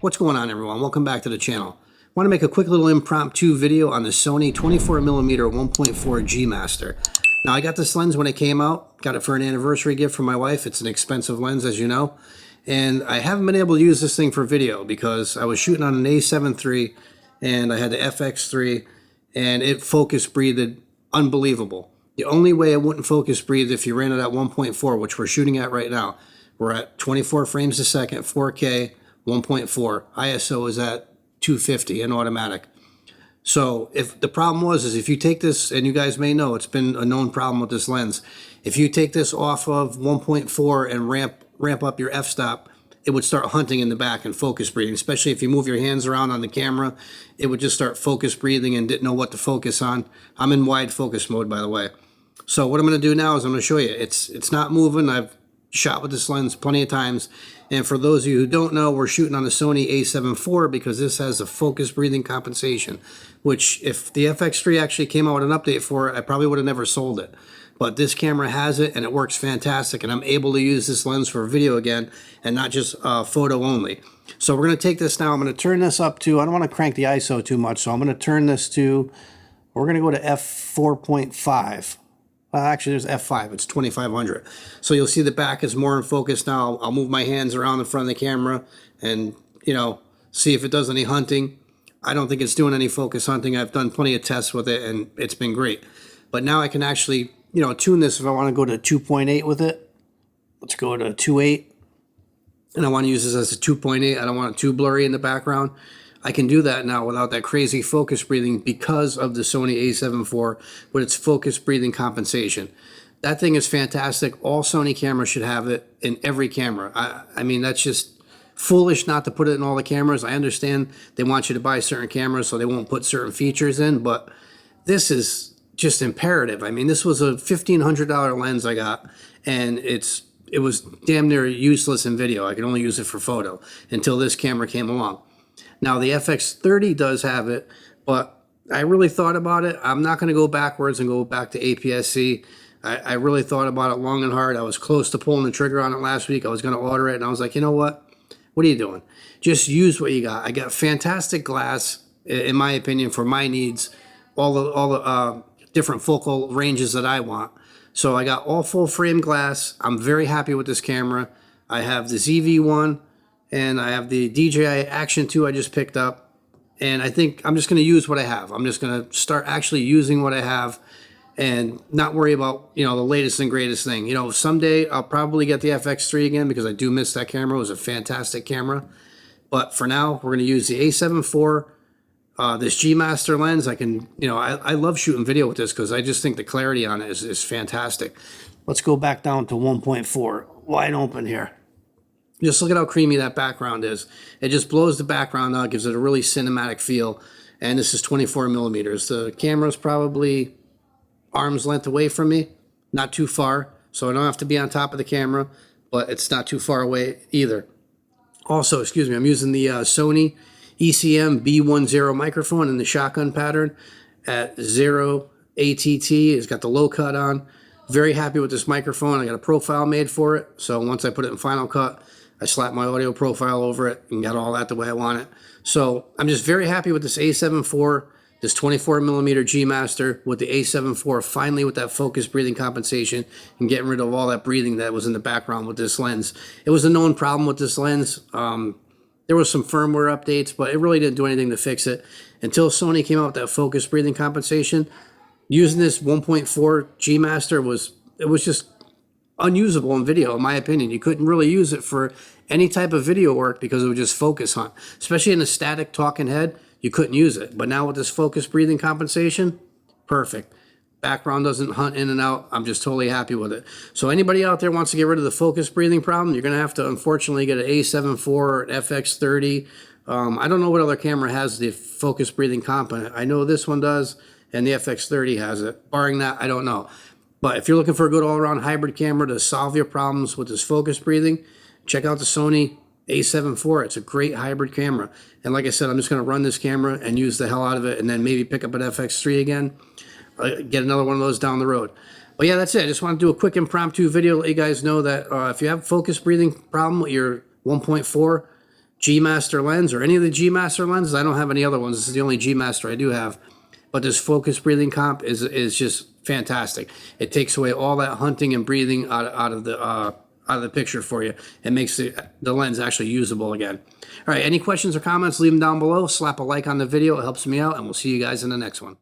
What's going on, everyone? Welcome back to the channel. I want to make a quick little impromptu video on the Sony 24mm 1.4 G Master. Now, I got this lens when it came out. Got it for an anniversary gift from my wife. It's an expensive lens, as you know. And I haven't been able to use this thing for video because I was shooting on an A7 III and I had the FX3 and it focus breathed unbelievable. The only way it wouldn't focus breathe if you ran it at 1.4, which we're shooting at right now. We're at 24 frames a second, 4K, 1.4. ISO is at 250 in automatic. So if the problem is if you take this, and you guys may know, it's been a known problem with this lens. If you take this off of 1.4 and ramp up your f-stop, it would start hunting in the back and focus breathing, especially if you move your hands around on the camera. It would just start focus breathing and didn't know what to focus on. I'm in wide focus mode, by the way. So what I'm going to do now is I'm going to show you. It's not moving. I've shot with this lens plenty of times. And for those of you who don't know, we're shooting on the Sony A7 IV because this has a focus breathing compensation, which if the FX3 actually came out with an update for it, I probably would have never sold it. But this camera has it and it works fantastic, and I'm able to use this lens for video again and not just photo only. So we're going to take this now. I'm going to turn this up to, I don't want to crank the ISO too much, so I'm going to turn this to, we're going to go to f4.5. Actually, there's f5. It's 2500. So you'll see the back is more in focus now. I'll move my hands around the front of the camera and, see if it does any hunting. I don't think it's doing any focus hunting. I've done plenty of tests with it, and it's been great. But now I can actually, tune this if I want to go to 2.8 with it. Let's go to 2.8. And I want to use this as a 2.8. I don't want it too blurry in the background. I can do that now without that crazy focus breathing because of the Sony A7 IV with its focus breathing compensation. That thing is fantastic. All Sony cameras should have it in every camera. I mean, that's just foolish not to put it in all the cameras. I understand they want you to buy certain cameras so they won't put certain features in, but this is just imperative. I mean, this was a $1,500 lens I got, and it was damn near useless in video. I could only use it for photo until this camera came along. Now, the FX30 does have it, but I really thought about it. I'm not going to go backwards and go back to APS-C. I really thought about it long and hard. I was close to pulling the trigger on it last week. I was going to order it, and I was like, you know what? What are you doing? Just use what you got. I got fantastic glass, in my opinion, for my needs, all the different focal ranges that I want. So I got all full frame glass. I'm very happy with this camera. I have the ZV-1. And I have the DJI Action 2 I just picked up. And I think I'm just going to use what I have. I'm just going to start actually using what I have and not worry about, the latest and greatest thing. Someday I'll probably get the FX3 again because I do miss that camera. It was a fantastic camera. But for now, we're going to use the A7 IV, this G Master lens. I can, I love shooting video with this because I just think the clarity on it is fantastic. Let's go back down to 1.4, wide open here. Just look at how creamy that background is. It just blows the background out, gives it a really cinematic feel. And this is 24 millimeters. The camera's probably arm's length away from me, not too far. So I don't have to be on top of the camera, but it's not too far away either. Also, excuse me, I'm using the Sony ECM B10 microphone in the shotgun pattern at 0 ATT. It's got the low cut on. Very happy with this microphone. I got a profile made for it. So once I put it in Final Cut, I slapped my audio profile over it and got all that the way I want it. So I'm just very happy with this A7 IV, this 24mm G Master with the A7 IV, finally with that focus breathing compensation and getting rid of all that breathing that was in the background with this lens. It was a known problem with this lens. There was some firmware updates, but it really didn't do anything to fix it. Until Sony came out with that focus breathing compensation, using this 1.4 G Master was just unusable in video, in my opinion. You couldn't really use it for any type of video work because it would just focus hunt. Especially in a static talking head, you couldn't use it. But now with this focus breathing compensation, perfect. Background doesn't hunt in and out. I'm just totally happy with it. So anybody out there wants to get rid of the focus breathing problem, you're going to have to, unfortunately, get an A7 IV or an FX30. I don't know what other camera has the focus breathing component. I know this one does, and the FX30 has it. Barring that, I don't know. But if you're looking for a good all-around hybrid camera to solve your problems with this focus breathing, check out the Sony A7 IV. It's a great hybrid camera. And like I said, I'm just going to run this camera and use the hell out of it and then maybe pick up an FX3 again, get another one of those down the road. But yeah, that's it. I just want to do a quick impromptu video to let you guys know that if you have focus breathing problem with your 1.4, G Master lens or any of the G Master lenses. I don't have any other ones. This is the only G Master I do have. But this focus breathing comp is just fantastic. It takes away all that hunting and breathing out of the picture for you. It makes the lens actually usable again. All right, any questions or comments, leave them down below. Slap a like on the video. It helps me out, and we'll see you guys in the next one.